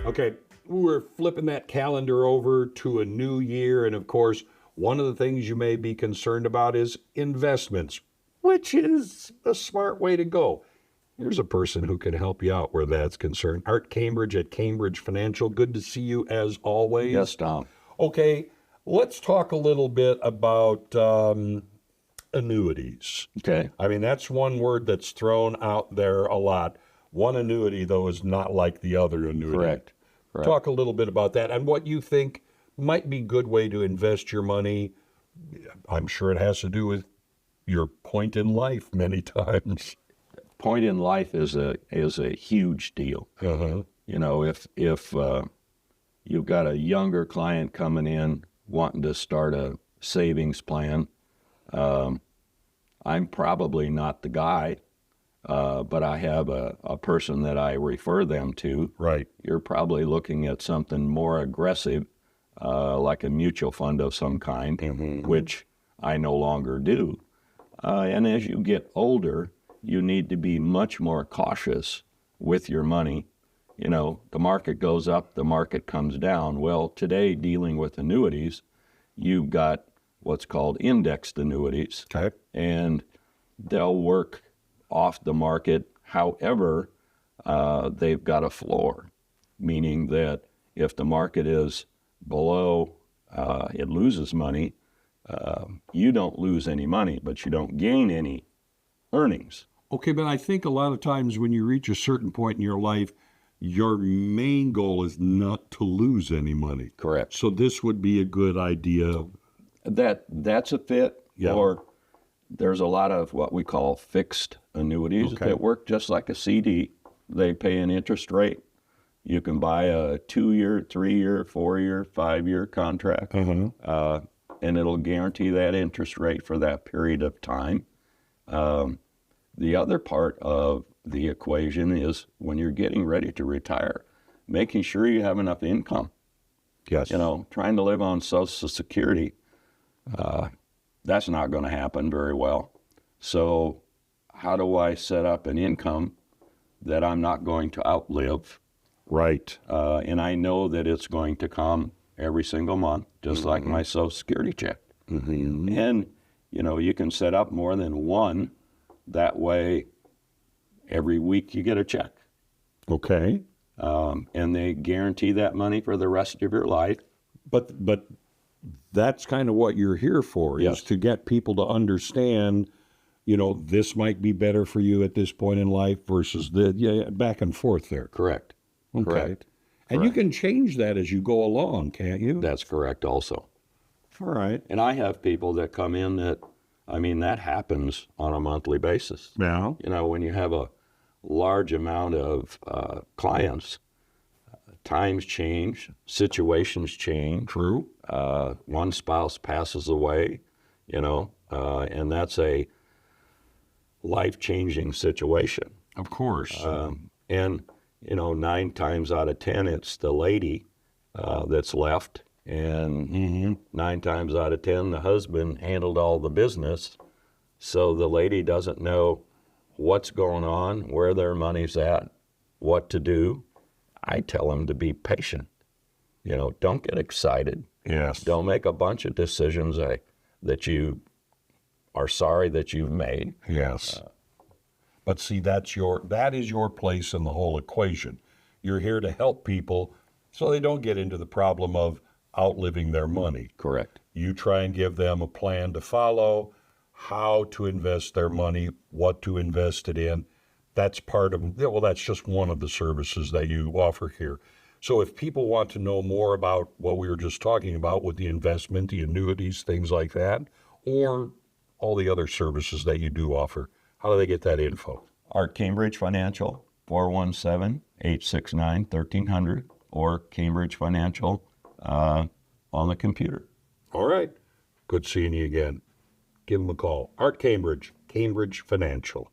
Okay, we're flipping that calendar over to a new year, and of course, one of the things you may be concerned about is investments, which is a smart way to go. Here's a person who can help you out where that's concerned. Art Cambridge at Cambridge Financial. Good to see you as always. Yes, Tom. Okay, let's talk a little bit about annuities. Okay. I mean, that's one word that's thrown out there a lot. One annuity, though, is not like the other annuity. Correct. Talk a little bit about that and what you think might be a good way to invest your money. I'm sure it has to do with your point in life many times. Point in life is a huge deal. Uh-huh. You know, if you've got a younger client coming in wanting to start a savings plan, I'm probably not the guy, but I have a person that I refer them to. Right. You're probably looking at something more aggressive, like a mutual fund of some kind, which I no longer do. And as you get older, you need to be much more cautious with your money. You know, the market goes up, the market comes down. Well, today, dealing with annuities, you've got what's called indexed annuities. Okay. And they'll work off the market. However, they've got a floor, meaning that if the market is below, it loses money. You don't lose any money, but you don't gain any earnings. Okay, but I think a lot of times when you reach a certain point in your life, your main goal is not to lose any money. Correct. So this would be a good idea. That's a fit. Yeah. Or there's a lot of what we call fixed annuities that work just like a CD. They pay an interest rate. You can buy a 2-year, 3-year, 4-year, 5-year contract, and it'll guarantee that interest rate for that period of time. The other part of the equation is when you're getting ready to retire, making sure you have enough income. Yes. You know, trying to live on Social Security, that's not going to happen very well. So how do I set up an income that I'm not going to outlive? Right. And I know that it's going to come every single month, just like my Social Security check. And, you know, you can set up more than one. That way, every week you get a check. Okay. And they guarantee that money for the rest of your life. But that's kind of what you're here for, Yes. is to get people to understand, you know, this might be better for you at this point in life versus back and forth there. Correct. Okay. Correct. And you can change that as you go along, can't you? That's correct also. All right. And I have people that come in that, I mean, that happens on a monthly basis. Yeah. You know, when you have a large amount of clients, times change, situations change. True. One spouse passes away, you know, and that's a life-changing situation. Of course. And, you know, 9 times out of 10, it's the lady that's left. And 9 times out of 10, the husband handled all the business. So the lady doesn't know what's going on, where their money's at, what to do. I tell them to be patient. You know, don't get excited. Yes. Don't make a bunch of decisions that you are sorry that you've made. Yes. But see, that is your place in the whole equation. You're here to help people so they don't get into the problem of outliving their money. Correct. You try and give them a plan to follow, how to invest their money, what to invest it in. That's part of, well, that's just one of the services that you offer here. So if people want to know more about what we were just talking about with the investment, the annuities, things like that, or all the other services that you do offer, how do they get that info? Art Cambridge Financial, 417-869-1300, or Cambridge Financial on the computer. All right. Good seeing you again. Give them a call. Art Cambridge, Cambridge Financial.